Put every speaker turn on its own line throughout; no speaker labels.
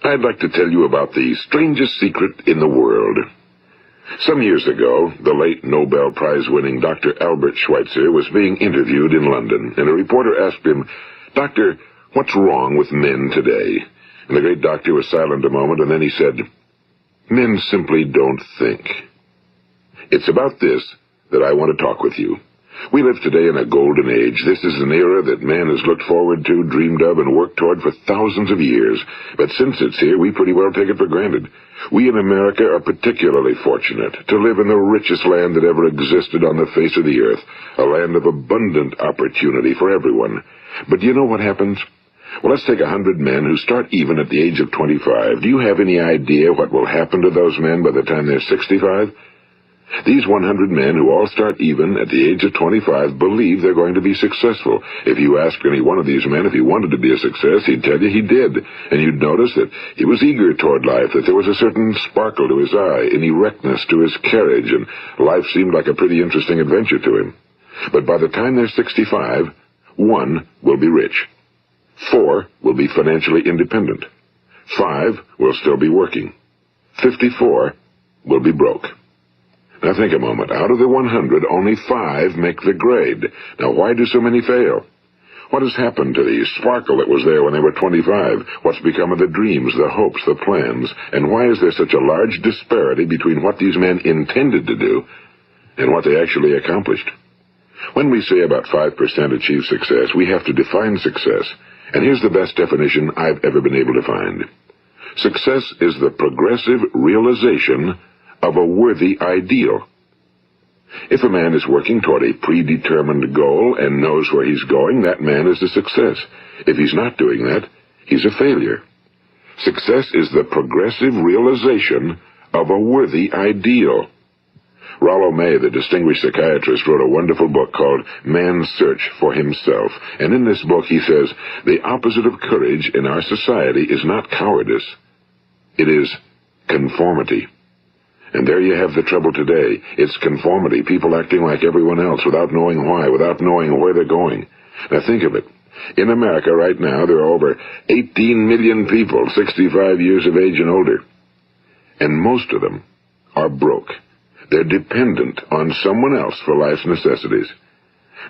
I'd like to tell you about the strangest secret in the world. Some years ago, the late Nobel Prize-winning Dr. Albert Schweitzer was being interviewed in London, and a reporter asked him, "Doctor, what's wrong with men today?" And the great doctor was silent a moment, and then he said, "Men simply don't think." It's about this that I want to talk with you. We live today in a golden age. This is an era that man has looked forward to, dreamed of, and worked toward for thousands of years. But since it's here, we pretty well take it for granted. We in America are particularly fortunate to live in the richest land that ever existed on the face of the earth, a land of abundant opportunity for everyone. But do you know what happens? Well, let's take 100 men who start even at the age of 25. Do you have any idea what will happen to those men by the time they're 65? These 100 men who all start even at the age of 25 believe they're going to be successful. If you asked any one of these men if he wanted to be a success, he'd tell you he did. And you'd notice that he was eager toward life, that there was a certain sparkle to his eye, an erectness to his carriage, and life seemed like a pretty interesting adventure to him. But by the time they're 65, 1 will be rich. 4 will be financially independent. 5 will still be working. 54 will be broke. Now think a moment. Out of the 100, only 5 make the grade. Now why do so many fail? What has happened to the sparkle that was there when they were 25? What's become of the dreams, the hopes, the plans? And why is there such a large disparity between what these men intended to do and what they actually accomplished? When we say about 5% achieve success, we have to define success. And here's the best definition I've ever been able to find. Success is the progressive realization of a worthy ideal. If a man is working toward a predetermined goal and knows where he's going, that man is a success. If he's not doing that, he's a failure. Success is the progressive realization of a worthy ideal. Rollo May, the distinguished psychiatrist, wrote a wonderful book called Man's Search for Himself. And in this book he says, the opposite of courage in our society is not cowardice. It is conformity. And there you have the trouble today. It's conformity, people acting like everyone else without knowing why, without knowing where they're going. Now think of it. In America right now, there are over 18 million people 65 years of age and older. And most of them are broke. They're dependent on someone else for life's necessities.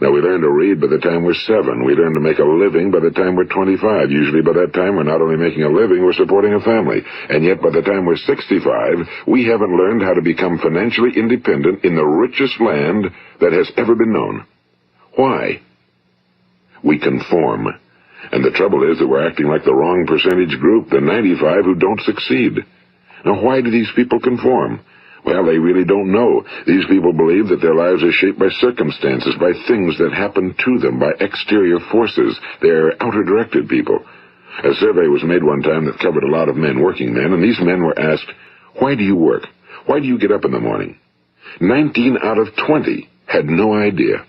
Now, we learn to read by the time we're 7. We learn to make a living by the time we're 25. Usually by that time, we're not only making a living, we're supporting a family. And yet, by the time we're 65, we haven't learned how to become financially independent in the richest land that has ever been known. Why? We conform. And the trouble is that we're acting like the wrong percentage group, the 95 who don't succeed. Now, why do these people conform? Well, they really don't know. These people believe that their lives are shaped by circumstances, by things that happen to them, by exterior forces. They're outer-directed people. A survey was made one time that covered a lot of men, working men, and these men were asked, "Why do you work? Why do you get up in the morning?" 19 out of 20 had no idea.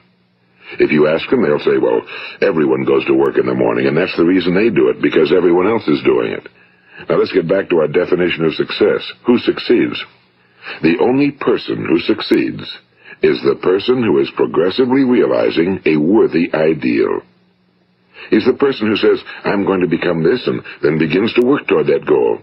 If you ask them, they'll say, well, everyone goes to work in the morning, and that's the reason they do it, because everyone else is doing it. Now let's get back to our definition of success. Who succeeds? The only person who succeeds is the person who is progressively realizing a worthy ideal. He's the person who says, I'm going to become this, and then begins to work toward that goal.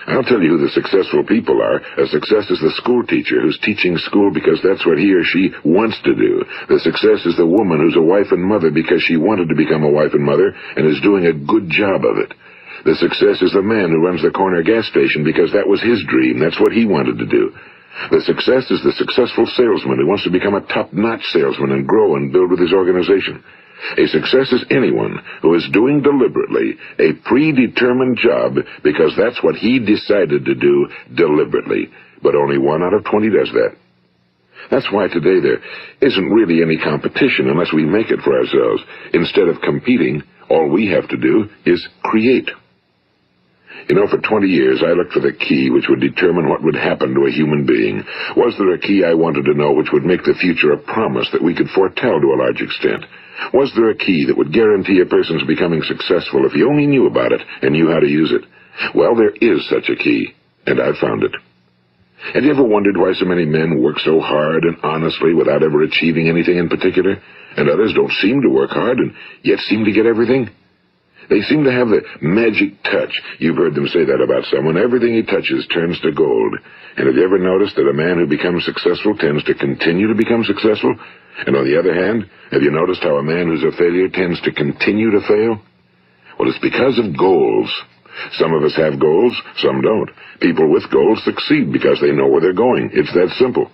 I'll tell you who the successful people are. A success is the school teacher who's teaching school because that's what he or she wants to do. The success is the woman who's a wife and mother because she wanted to become a wife and mother and is doing a good job of it. The success is the man who runs the corner gas station because that was his dream. That's what he wanted to do. The success is the successful salesman who wants to become a top-notch salesman and grow and build with his organization. A success is anyone who is doing deliberately a predetermined job because that's what he decided to do deliberately. But only 1 out of 20 does that. That's why today there isn't really any competition unless we make it for ourselves. Instead of competing, all we have to do is create. You know, for 20 years, I looked for the key which would determine what would happen to a human being. Was there a key I wanted to know which would make the future a promise that we could foretell to a large extent? Was there a key that would guarantee a person's becoming successful if he only knew about it and knew how to use it? Well, there is such a key, and I've found it. Have you ever wondered why so many men work so hard and honestly without ever achieving anything in particular, and others don't seem to work hard and yet seem to get everything? They seem to have the magic touch. You've heard them say that about someone. Everything he touches turns to gold. And have you ever noticed that a man who becomes successful tends to continue to become successful? And on the other hand, have you noticed how a man who's a failure tends to continue to fail? Well, it's because of goals. Some of us have goals, some don't. People with goals succeed because they know where they're going. It's that simple.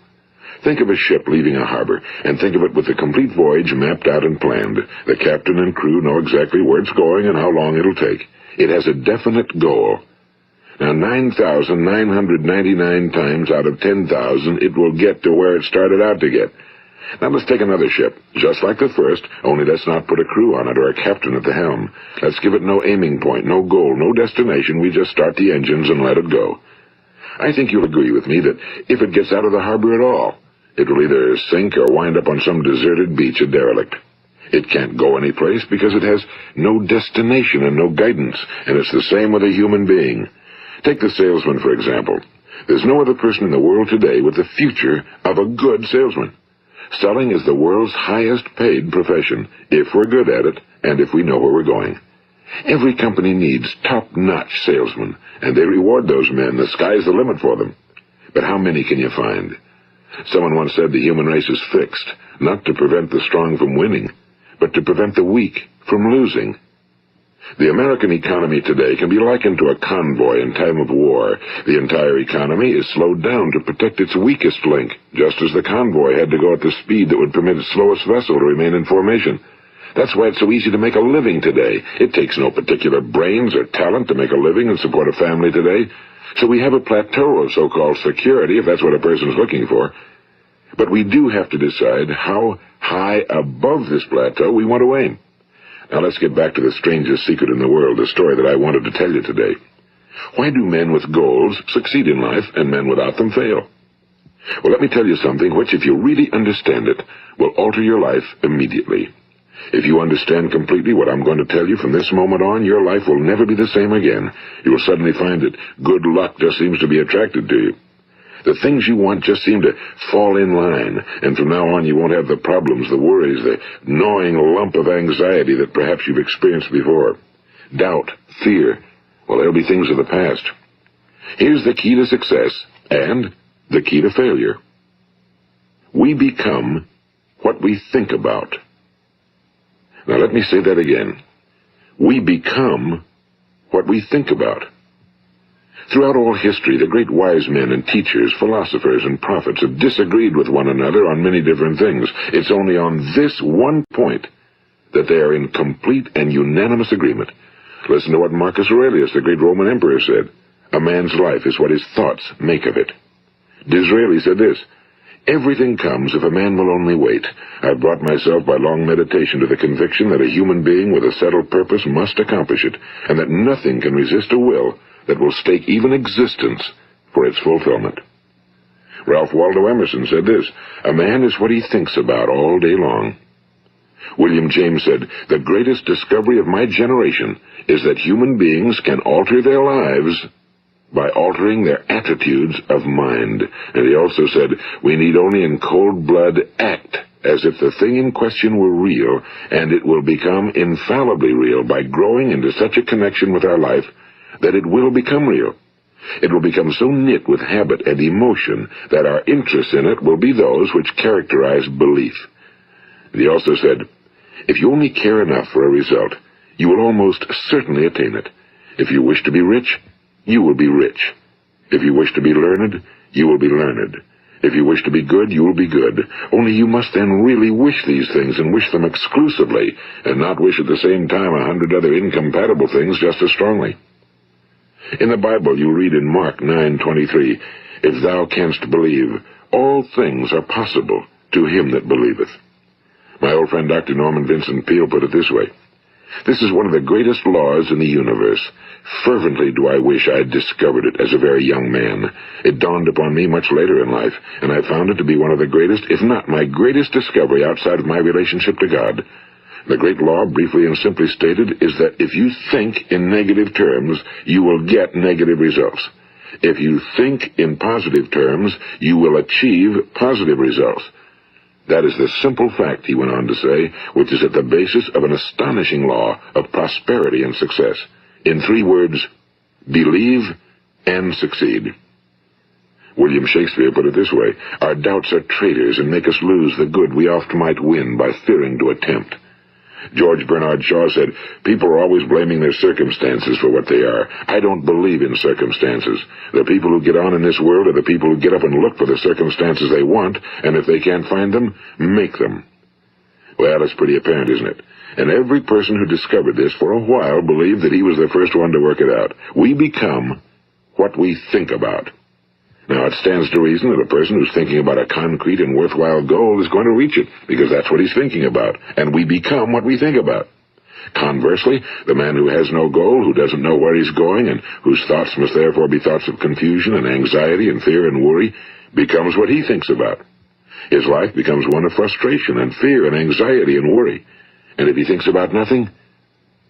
Think of a ship leaving a harbor, and think of it with the complete voyage mapped out and planned. The captain and crew know exactly where it's going and how long it'll take. It has a definite goal. Now, 9,999 times out of 10,000, it will get to where it started out to get. Now let's take another ship, just like the first, only let's not put a crew on it or a captain at the helm. Let's give it no aiming point, no goal, no destination. We just start the engines and let it go. I think you'll agree with me that if it gets out of the harbor at all, it will either sink or wind up on some deserted beach, a derelict. It can't go anyplace because it has no destination and no guidance, and it's the same with a human being. Take the salesman, for example. There's no other person in the world today with the future of a good salesman. Selling is the world's highest paid profession, if we're good at it, and if we know where we're going. Every company needs top-notch salesmen, and they reward those men. The sky's the limit for them. But how many can you find? Someone once said the human race is fixed, not to prevent the strong from winning, but to prevent the weak from losing. The American economy today can be likened to a convoy in time of war. The entire economy is slowed down to protect its weakest link, just as the convoy had to go at the speed that would permit its slowest vessel to remain in formation. That's why it's so easy to make a living today. It takes no particular brains or talent to make a living and support a family today. So we have a plateau of so-called security, if that's what a person's looking for. But we do have to decide how high above this plateau we want to aim. Now let's get back to the strangest secret in the world, the story that I wanted to tell you today. Why do men with goals succeed in life and men without them fail? Well, let me tell you something which, if you really understand it, will alter your life immediately. If you understand completely what I'm going to tell you from this moment on, your life will never be the same again. You will suddenly find that good luck just seems to be attracted to you. The things you want just seem to fall in line, and from now on you won't have the problems, the worries, the gnawing lump of anxiety that perhaps you've experienced before. Doubt, fear, well, they'll be things of the past. Here's the key to success and the key to failure. We become what we think about. Now let me say that again. We become what we think about. Throughout all history, the great wise men and teachers, philosophers and prophets have disagreed with one another on many different things. It's only on this one point that they are in complete and unanimous agreement. Listen to what Marcus Aurelius, the great Roman emperor, said. A man's life is what his thoughts make of it. Disraeli said this, everything comes if a man will only wait. I've brought myself by long meditation to the conviction that a human being with a settled purpose must accomplish it, and that nothing can resist a will that will stake even existence for its fulfillment. Ralph Waldo Emerson said this, a man is what he thinks about all day long. William James said, the greatest discovery of my generation is that human beings can alter their lives by altering their attitudes of mind. And he also said, we need only in cold blood act as if the thing in question were real, and it will become infallibly real by growing into such a connection with our life that it will become real. It will become so knit with habit and emotion that our interest in it will be those which characterize belief. And he also said, if you only care enough for a result, you will almost certainly attain it. If you wish to be rich, you will be rich. If you wish to be learned, you will be learned. If you wish to be good, you will be good. Only you must then really wish these things, and wish them exclusively, and not wish at the same time 100 other incompatible things just as strongly. In the Bible, you read in Mark 9:23, if thou canst believe, all things are possible to him that believeth. My old friend Dr. Norman Vincent Peale put it this way, this is one of the greatest laws in the universe. Fervently do I wish I had discovered it as a very young man. It dawned upon me much later in life, and I found it to be one of the greatest, if not my greatest discovery outside of my relationship to God. The great law, briefly and simply stated, is that if you think in negative terms, you will get negative results. If you think in positive terms, you will achieve positive results. That is the simple fact, he went on to say, which is at the basis of an astonishing law of prosperity and success. In 3 words, believe and succeed. William Shakespeare put it this way: our doubts are traitors and make us lose the good we oft might win by fearing to attempt. George Bernard Shaw said, people are always blaming their circumstances for what they are. I don't believe in circumstances. The people who get on in this world are the people who get up and look for the circumstances they want, and if they can't find them, make them. Well, it's pretty apparent, isn't it? And every person who discovered this for a while believed that he was the first one to work it out. We become what we think about. Now, it stands to reason that a person who's thinking about a concrete and worthwhile goal is going to reach it, because that's what he's thinking about, and we become what we think about. Conversely, the man who has no goal, who doesn't know where he's going, and whose thoughts must therefore be thoughts of confusion and anxiety and fear and worry, becomes what he thinks about. His life becomes one of frustration and fear and anxiety and worry. And if he thinks about nothing,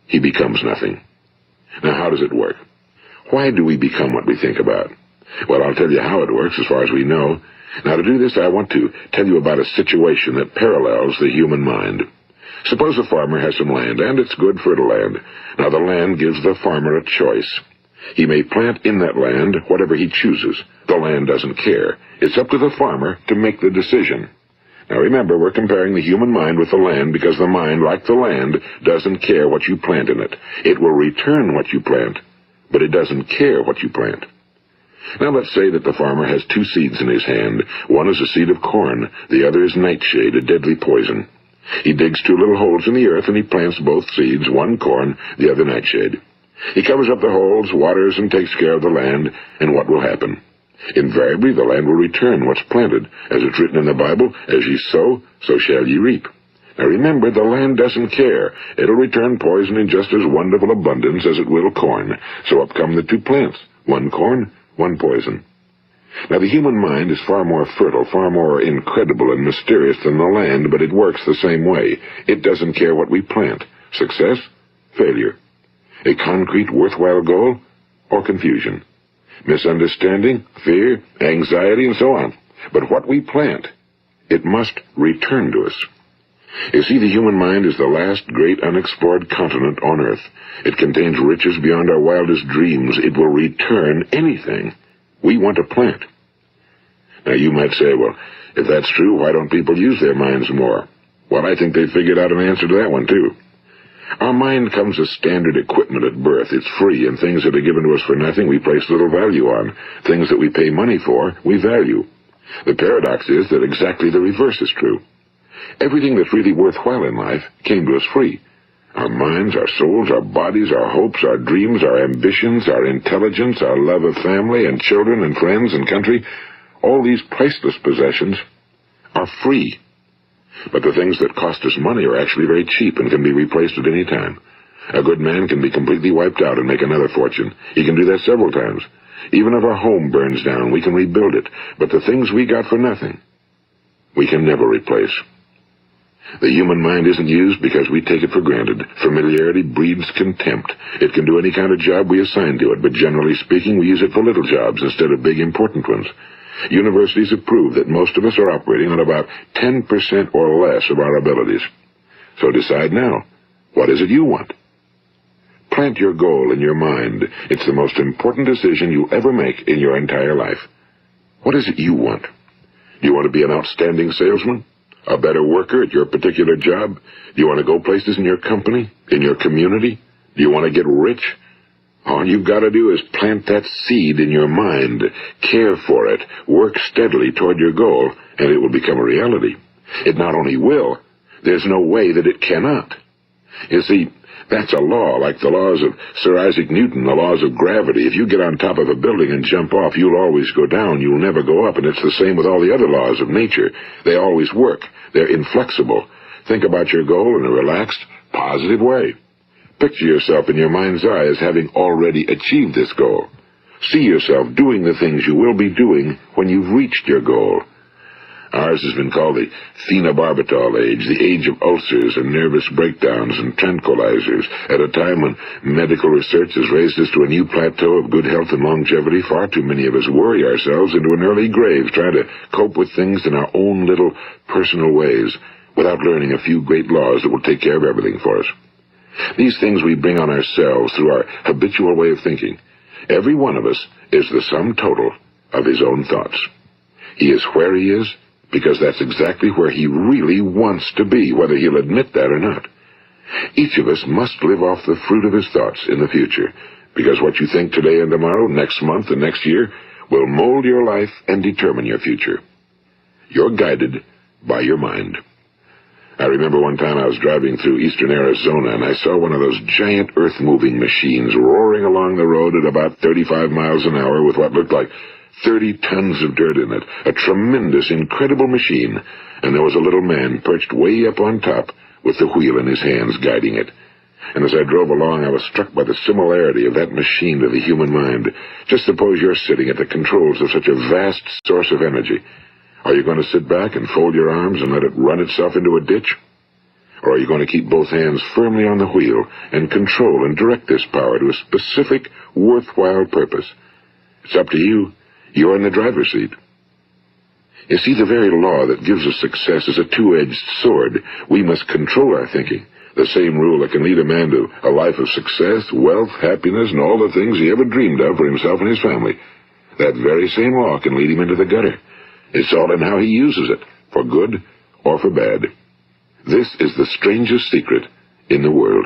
he becomes nothing. Now, how does it work? Why do we become what we think about? Well, I'll tell you how it works as far as we know. Now, to do this, I want to tell you about a situation that parallels the human mind. Suppose a farmer has some land, and it's good fertile land. Now, the land gives the farmer a choice. He may plant in that land whatever he chooses. The land doesn't care. It's up to the farmer to make the decision. Now, remember, we're comparing the human mind with the land because the mind, like the land, doesn't care what you plant in it. It will return what you plant, but it doesn't care what you plant. Now let's say that the farmer has 2 seeds in his hand. One is a seed of corn, the other is nightshade, a deadly poison. He digs 2 little holes in the earth and he plants both seeds, one corn, the other nightshade. He covers up the holes, waters, and takes care of the land, and what will happen? Invariably the land will return what's planted. As it's written in the Bible, as ye sow, so shall ye reap. Now remember, the land doesn't care. It'll return poison in just as wonderful abundance as it will corn. So up come the 2 plants, one corn, one poison. Now, the human mind is far more fertile, far more incredible and mysterious than the land, but it works the same way. It doesn't care what we plant. Success, failure. A concrete, worthwhile goal, or confusion. Misunderstanding, fear, anxiety, and so on. But what we plant, it must return to us. You see, the human mind is the last great unexplored continent on Earth. It contains riches beyond our wildest dreams. It will return anything we want to plant. Now, you might say, well, if that's true, why don't people use their minds more? Well, I think they figured out an answer to that one, too. Our mind comes as standard equipment at birth. It's free, and things that are given to us for nothing we place little value on. Things that we pay money for, we value. The paradox is that exactly the reverse is true. Everything that's really worthwhile in life came to us free. Our minds, our souls, our bodies, our hopes, our dreams, our ambitions, our intelligence, our love of family and children and friends and country, all these priceless possessions are free. But the things that cost us money are actually very cheap and can be replaced at any time. A good man can be completely wiped out and make another fortune. He can do that several times. Even if our home burns down, we can rebuild it. But the things we got for nothing, we can never replace. The human mind isn't used because we take it for granted. Familiarity breeds contempt. It can do any kind of job we assign to it, but generally speaking, we use it for little jobs instead of big, important ones. Universities have proved that most of us are operating on about 10% or less of our abilities. So decide now, what is it you want? Plant your goal in your mind. It's the most important decision you'll ever make in your entire life. What is it you want? Do you want to be an outstanding salesman? A better worker at your particular job? Do you want to go places in your company? In your community? Do you want to get rich? All you've got to do is plant that seed in your mind, care for it, work steadily toward your goal, and it will become a reality. It not only will, there's no way that it cannot. You see, that's a law, like the laws of Sir Isaac Newton, the laws of gravity. If you get on top of a building and jump off, you'll always go down. You'll never go up, and it's the same with all the other laws of nature. They always work. They're inflexible. Think about your goal in a relaxed, positive way. Picture yourself in your mind's eye as having already achieved this goal. See yourself doing the things you will be doing when you've reached your goal. Ours has been called the phenobarbital age, the age of ulcers and nervous breakdowns and tranquilizers. At a time when medical research has raised us to a new plateau of good health and longevity, far too many of us worry ourselves into an early grave trying to cope with things in our own little personal ways without learning a few great laws that will take care of everything for us. These things we bring on ourselves through our habitual way of thinking. Every one of us is the sum total of his own thoughts. He is where he is because that's exactly where he really wants to be, whether he'll admit that or not. Each of us must live off the fruit of his thoughts in the future, because what you think today and tomorrow, next month and next year, will mold your life and determine your future. You're guided by your mind. I remember one time I was driving through eastern Arizona, and I saw one of those giant earth-moving machines roaring along the road at about 35 miles an hour with what looked like 30 tons of dirt in it. A tremendous, incredible machine, and there was a little man perched way up on top with the wheel in his hands guiding it. And as I drove along, I was struck by the similarity of that machine to the human mind. Just suppose you're sitting at the controls of such a vast source of energy. Are you going to sit back and fold your arms and let it run itself into a ditch? Or are you going to keep both hands firmly on the wheel and control and direct this power to a specific, worthwhile purpose? It's up to you. You're in the driver's seat. You see, the very law that gives us success is a two-edged sword. We must control our thinking. The same rule that can lead a man to a life of success, wealth, happiness, and all the things he ever dreamed of for himself and his family. That very same law can lead him into the gutter. It's all in how he uses it, for good or for bad. This is the strangest secret in the world.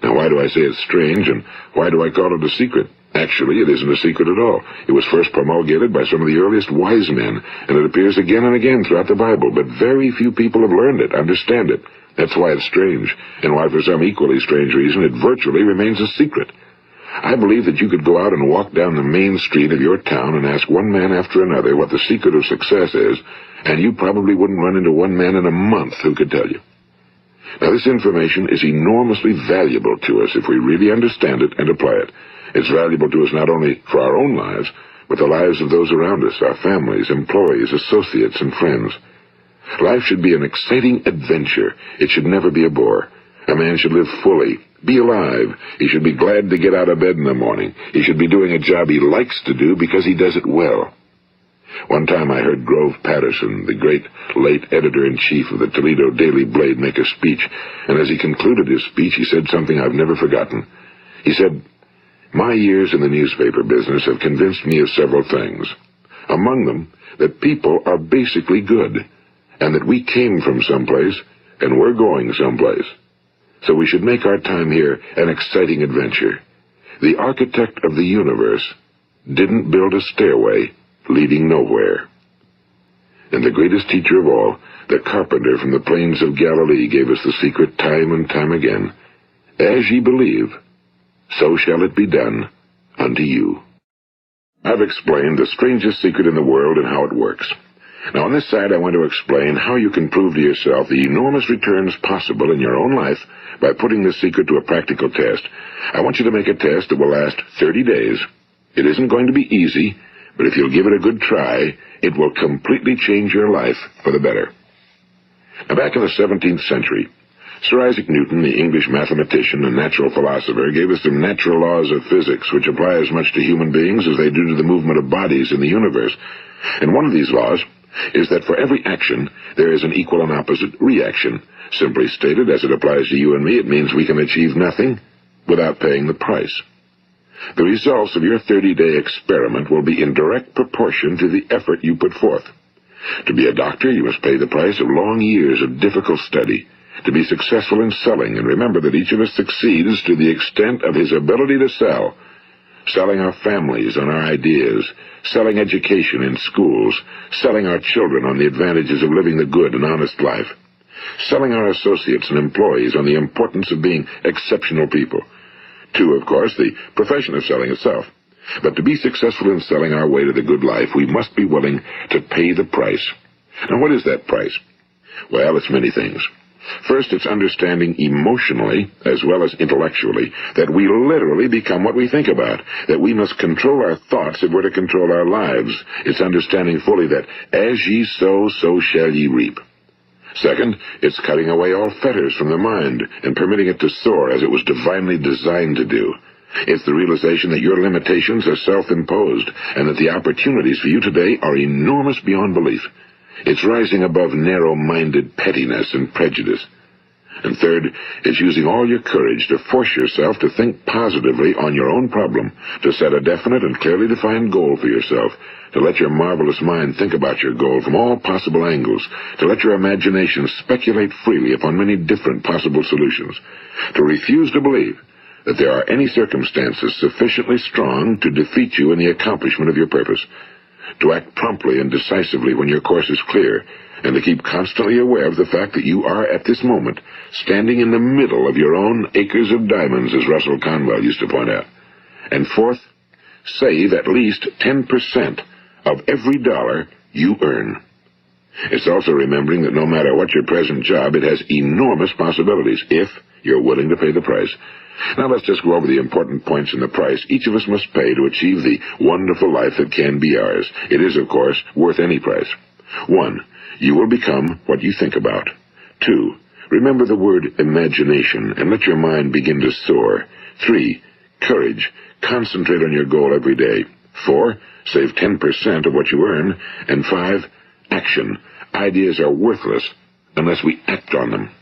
Now, why do I say it's strange, and why do I call it a secret? Actually, it isn't a secret at all. It was first promulgated by some of the earliest wise men, and it appears again and again throughout the Bible, but very few people have learned it, understand it. That's why it's strange, and why for some equally strange reason it virtually remains a secret. I believe that you could go out and walk down the main street of your town and ask one man after another what the secret of success is, and you probably wouldn't run into one man in a month who could tell you. Now, this information is enormously valuable to us if we really understand it and apply it. It's valuable to us not only for our own lives, but the lives of those around us, our families, employees, associates, and friends. Life should be an exciting adventure. It should never be a bore. A man should live fully, be alive. He should be glad to get out of bed in the morning. He should be doing a job he likes to do because he does it well. One time I heard Grove Patterson, the great late editor-in-chief of the Toledo Daily Blade, make a speech, and as he concluded his speech, he said something I've never forgotten. He said, "My years in the newspaper business have convinced me of several things. Among them, that people are basically good, and that we came from someplace, and we're going someplace. So we should make our time here an exciting adventure. The architect of the universe didn't build a stairway leading nowhere." And the greatest teacher of all, the carpenter from the plains of Galilee, gave us the secret time and time again. As ye believe, so shall it be done unto you. I've explained the strangest secret in the world and how it works. Now, on this side, I want to explain how you can prove to yourself the enormous returns possible in your own life by putting this secret to a practical test. I want you to make a test that will last 30 days. It isn't going to be easy, but if you'll give it a good try, it will completely change your life for the better. Now, back in the 17th century, Sir Isaac Newton, the English mathematician and natural philosopher, gave us some natural laws of physics which apply as much to human beings as they do to the movement of bodies in the universe. And one of these laws is that for every action, there is an equal and opposite reaction. Simply stated, as it applies to you and me, it means we can achieve nothing without paying the price. The results of your 30-day experiment will be in direct proportion to the effort you put forth. To be a doctor, you must pay the price of long years of difficult study. To be successful in selling, and remember that each of us succeeds to the extent of his ability to sell. Selling our families on our ideas, selling education in schools, selling our children on the advantages of living the good and honest life, selling our associates and employees on the importance of being exceptional people. To, of course, the profession of selling itself. But to be successful in selling our way to the good life, we must be willing to pay the price. Now, what is that price? Well, it's many things. First, it's understanding emotionally, as well as intellectually, that we literally become what we think about, that we must control our thoughts if we're to control our lives. It's understanding fully that as ye sow, so shall ye reap. Second, it's cutting away all fetters from the mind and permitting it to soar as it was divinely designed to do. It's the realization that your limitations are self-imposed and that the opportunities for you today are enormous beyond belief. It's rising above narrow-minded pettiness and prejudice. And third, it's using all your courage to force yourself to think positively on your own problem, to set a definite and clearly defined goal for yourself, to let your marvelous mind think about your goal from all possible angles, to let your imagination speculate freely upon many different possible solutions, to refuse to believe that there are any circumstances sufficiently strong to defeat you in the accomplishment of your purpose, to act promptly and decisively when your course is clear, and to keep constantly aware of the fact that you are, at this moment, standing in the middle of your own acres of diamonds, as Russell Conwell used to point out. And fourth, save at least 10% of every dollar you earn. It's also remembering that no matter what your present job, it has enormous possibilities, if you're willing to pay the price. Now let's just go over the important points in the price each of us must pay to achieve the wonderful life that can be ours. It is, of course, worth any price. 1. You will become what you think about. 2. Remember the word imagination and let your mind begin to soar. 3. Courage. Concentrate on your goal every day. 4. Save 10% of what you earn. And 5. Action. Ideas are worthless unless we act on them.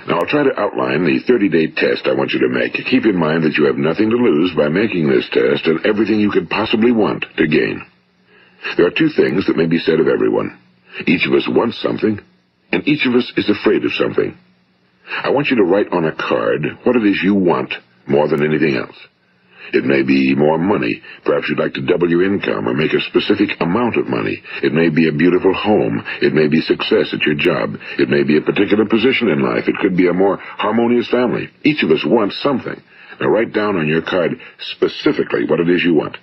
Now, I'll try to outline the 30-day test I want you to make. Keep in mind that you have nothing to lose by making this test and everything you could possibly want to gain. There are 2 things that may be said of everyone. Each of us wants something, and each of us is afraid of something. I want you to write on a card what it is you want more than anything else. It may be more money. Perhaps you'd like to double your income or make a specific amount of money. It may be a beautiful home. It may be success at your job. It may be a particular position in life. It could be a more harmonious family. Each of us wants something. Now write down on your card specifically what it is you want.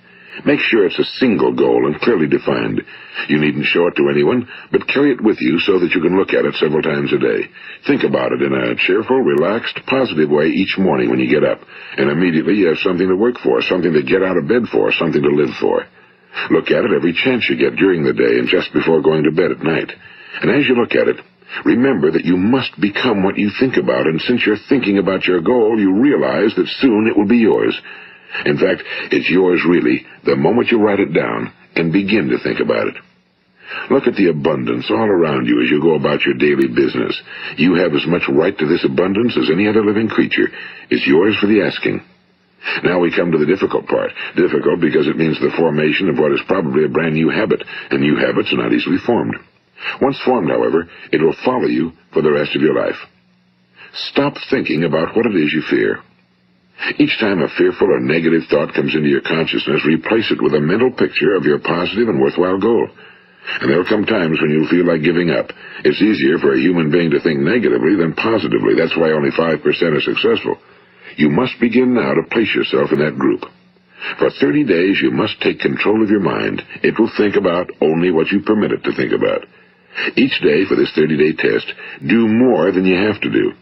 Make sure it's a single goal and clearly defined. You needn't show it to anyone, but carry it with you so that you can look at it several times a day. Think about it in a cheerful, relaxed, positive way each morning when you get up, and immediately you have something to work for, something to get out of bed for, something to live for. Look at it every chance you get during the day and just before going to bed at night. And as you look at it, remember that you must become what you think about, and since you're thinking about your goal, you realize that soon it will be yours. In fact, it's yours really the moment you write it down and begin to think about it. Look at the abundance all around you as you go about your daily business. You have as much right to this abundance as any other living creature. It's yours for the asking. Now we come to the difficult part. Difficult because it means the formation of what is probably a brand new habit, and new habits are not easily formed. Once formed, however, it will follow you for the rest of your life. Stop thinking about what it is you fear. Each time a fearful or negative thought comes into your consciousness, replace it with a mental picture of your positive and worthwhile goal. And there will come times when you'll feel like giving up. It's easier for a human being to think negatively than positively. That's why only 5% are successful. You must begin now to place yourself in that group. For 30 days, you must take control of your mind. It will think about only what you permit it to think about. Each day for this 30-day test, do more than you have to do.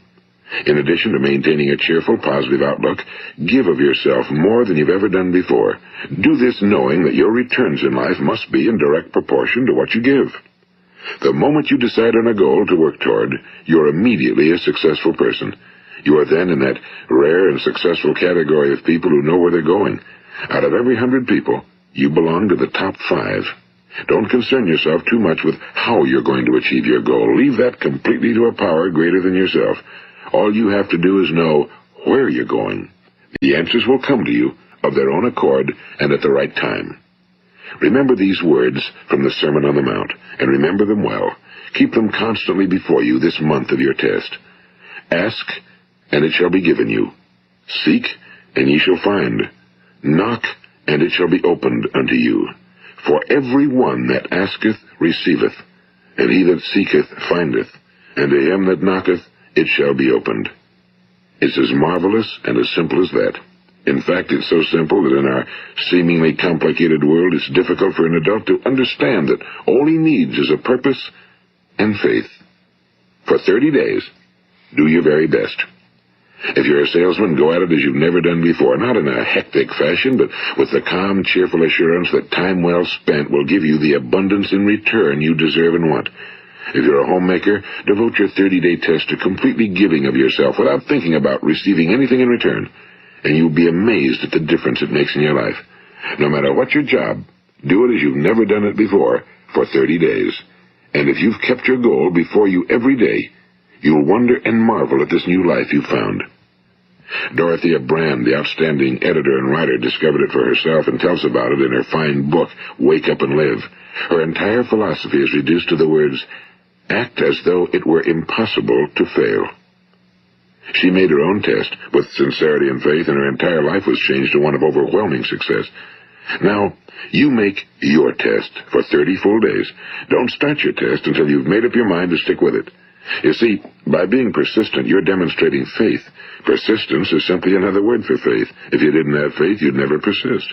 In addition to maintaining a cheerful, positive outlook, give of yourself more than you've ever done before. Do this knowing that your returns in life must be in direct proportion to what you give. The moment you decide on a goal to work toward, you're immediately a successful person. You are then in that rare and successful category of people who know where they're going. Out of every 100 people, you belong to the top 5. Don't concern yourself too much with how you're going to achieve your goal. Leave that completely to a power greater than yourself. All you have to do is know where you're going. The answers will come to you of their own accord and at the right time. Remember these words from the Sermon on the Mount, and remember them well. Keep them constantly before you this month of your test. Ask, and it shall be given you. Seek, and ye shall find. Knock, and it shall be opened unto you. For every one that asketh receiveth, and he that seeketh findeth, and to him that knocketh it shall be opened. It's as marvelous and as simple as that. In fact, it's so simple that in our seemingly complicated world, it's difficult for an adult to understand that all he needs is a purpose and faith. For 30 days, Do your very best. If you're a salesman, go at it as you've never done before, not in a hectic fashion, but with the calm, cheerful assurance that time well spent will give you the abundance in return you deserve and want. If you're a homemaker, devote your 30-day test to completely giving of yourself without thinking about receiving anything in return, and you'll be amazed at the difference it makes in your life. No matter what your job, do it as you've never done it before for 30 days. And if you've kept your goal before you every day, you'll wonder and marvel at this new life you've found. Dorothea Brand, the outstanding editor and writer, discovered it for herself and tells about it in her fine book, Wake Up and Live. Her entire philosophy is reduced to the words, act as though it were impossible to fail. She made her own test with sincerity and faith, and her entire life was changed to one of overwhelming success. Now, you make your test for 30 full days. Don't start your test until you've made up your mind to stick with it. You see, by being persistent, you're demonstrating faith. Persistence is simply another word for faith. If you didn't have faith, you'd never persist.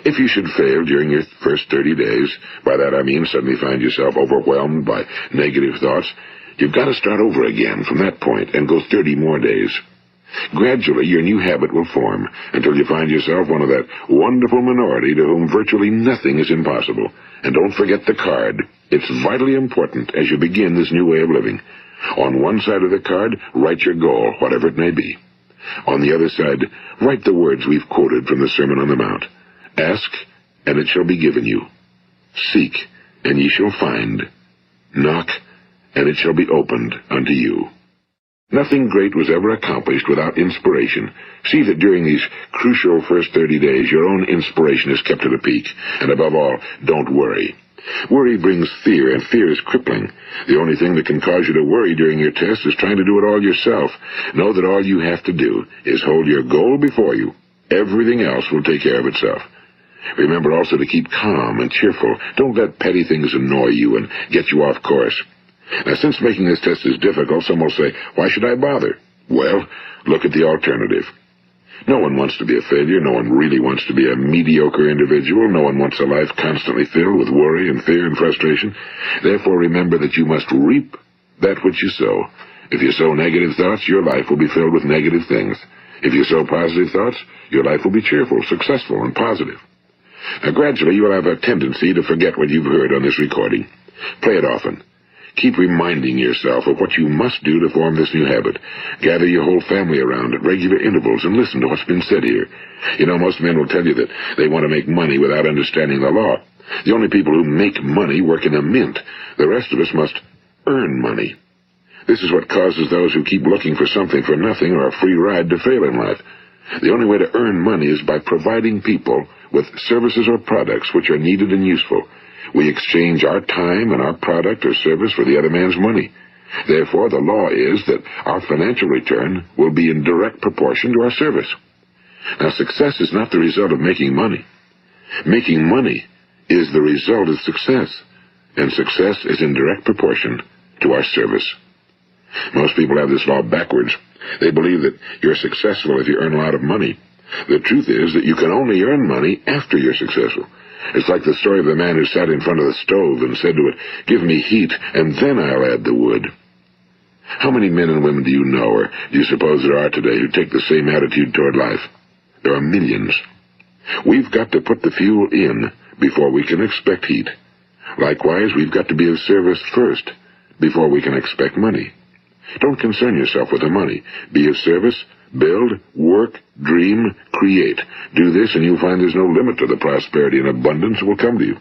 If you should fail during your first 30 days, by that I mean suddenly find yourself overwhelmed by negative thoughts, you've got to start over again from that point and go 30 more days. Gradually, your new habit will form until you find yourself one of that wonderful minority to whom virtually nothing is impossible. And don't forget the card. It's vitally important as you begin this new way of living. On one side of the card, write your goal, whatever it may be. On the other side, write the words we've quoted from the Sermon on the Mount. Ask, and it shall be given you. Seek, and ye shall find. Knock, and it shall be opened unto you. Nothing great was ever accomplished without inspiration. See that during these crucial first 30 days, your own inspiration is kept at a peak. And above all, don't worry. Worry brings fear, and fear is crippling. The only thing that can cause you to worry during your test is trying to do it all yourself. Know that all you have to do is hold your goal before you. Everything else will take care of itself. Remember also to keep calm and cheerful. Don't let petty things annoy you and get you off course. Now, since making this test is difficult, some will say, why should I bother? Well, look at the alternative. No one wants to be a failure. No one really wants to be a mediocre individual. No one wants a life constantly filled with worry and fear and frustration. Therefore, remember that you must reap that which you sow. If you sow negative thoughts, your life will be filled with negative things. If you sow positive thoughts, your life will be cheerful, successful, and positive. Now, gradually, you will have a tendency to forget what you've heard on this recording. Play it often. Keep reminding yourself of what you must do to form this new habit. Gather your whole family around at regular intervals and listen to what's been said here. You know, most men will tell you that they want to make money without understanding the law. The only people who make money work in a mint. The rest of us must earn money. This is what causes those who keep looking for something for nothing or a free ride to fail in life. The only way to earn money is by providing people with services or products which are needed and useful. We exchange our time and our product or service for the other man's money. Therefore, the law is that our financial return will be in direct proportion to our service. Now, success is not the result of making money. Making money is the result of success, and success is in direct proportion to our service. Most people have this law backwards. They believe that you're successful if you earn a lot of money. The truth is that you can only earn money after you're successful. It's like the story of the man who sat in front of the stove and said to it, "Give me heat, and then I'll add the wood." How many men and women do you know, or do you suppose there are today, who take the same attitude toward life? There are millions. We've got to put the fuel in before we can expect heat. Likewise, we've got to be of service first before we can expect money. Don't concern yourself with the money. Be of service. Build, work, dream, create. Do this, and you'll find there's no limit to the prosperity and abundance that will come to you.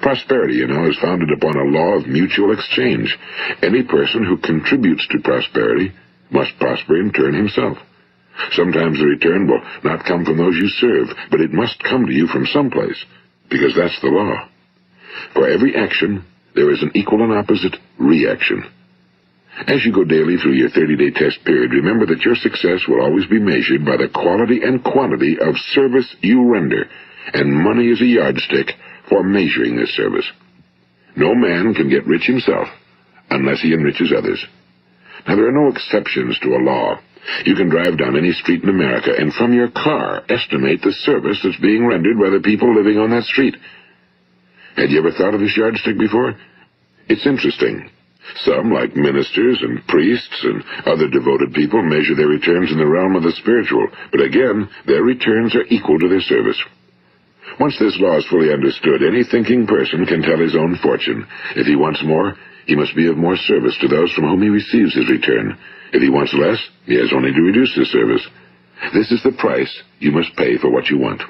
Prosperity, you know, is founded upon a law of mutual exchange. Any person who contributes to prosperity must prosper in turn himself. Sometimes the return will not come from those you serve, but it must come to you from someplace, because that's the law. For every action, there is an equal and opposite reaction. As you go daily through your 30-day test period, remember that your success will always be measured by the quality and quantity of service you render, and money is a yardstick for measuring this service. No man can get rich himself unless he enriches others. Now, there are no exceptions to a law. You can drive down any street in America and from your car estimate the service that's being rendered by the people living on that street. Had you ever thought of this yardstick before? It's interesting. Some, like ministers and priests and other devoted people, measure their returns in the realm of the spiritual, but again, their returns are equal to their service. Once this law is fully understood, any thinking person can tell his own fortune. If he wants more, he must be of more service to those from whom he receives his return. If he wants less, he has only to reduce his service. This is the price you must pay for what you want.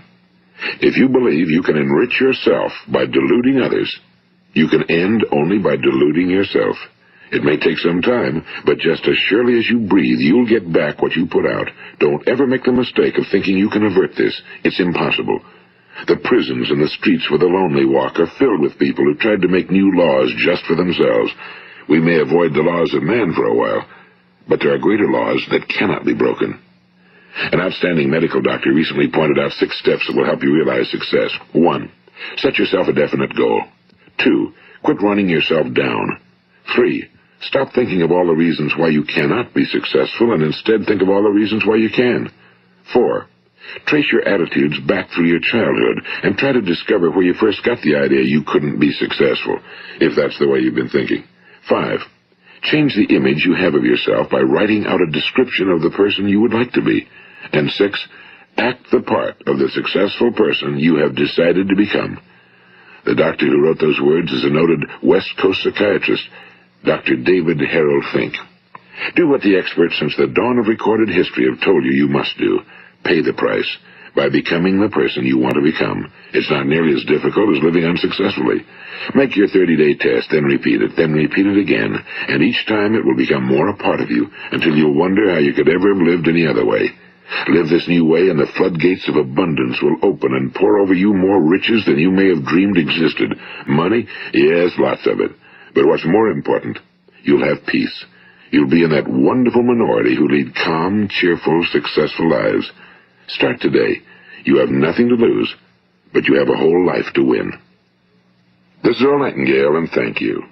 If you believe you can enrich yourself by deluding others, you can end only by deluding yourself. It may take some time, but just as surely as you breathe, you'll get back what you put out. Don't ever make the mistake of thinking you can avert this. It's impossible. The prisons and the streets where the lonely walk are filled with people who tried to make new laws just for themselves. We may avoid the laws of man for a while, but there are greater laws that cannot be broken. An outstanding medical doctor recently pointed out 6 steps that will help you realize success. 1. Set yourself a definite goal. 2. Quit running yourself down. 3. Stop thinking of all the reasons why you cannot be successful and instead think of all the reasons why you can. 4. Trace your attitudes back through your childhood and try to discover where you first got the idea you couldn't be successful, if that's the way you've been thinking. 5. Change the image you have of yourself by writing out a description of the person you would like to be. And 6. Act the part of the successful person you have decided to become. The doctor who wrote those words is a noted West Coast psychiatrist, Dr. David Harold Fink. Do what the experts since the dawn of recorded history have told you you must do. Pay the price by becoming the person you want to become. It's not nearly as difficult as living unsuccessfully. Make your 30-day test, then repeat it again, and each time it will become more a part of you until you'll wonder how you could ever have lived any other way. Live this new way, and the floodgates of abundance will open and pour over you more riches than you may have dreamed existed. Money? Yes, lots of it. But what's more important, you'll have peace. You'll be in that wonderful minority who lead calm, cheerful, successful lives. Start today. You have nothing to lose, but you have a whole life to win. This is Earl Nightingale, and thank you.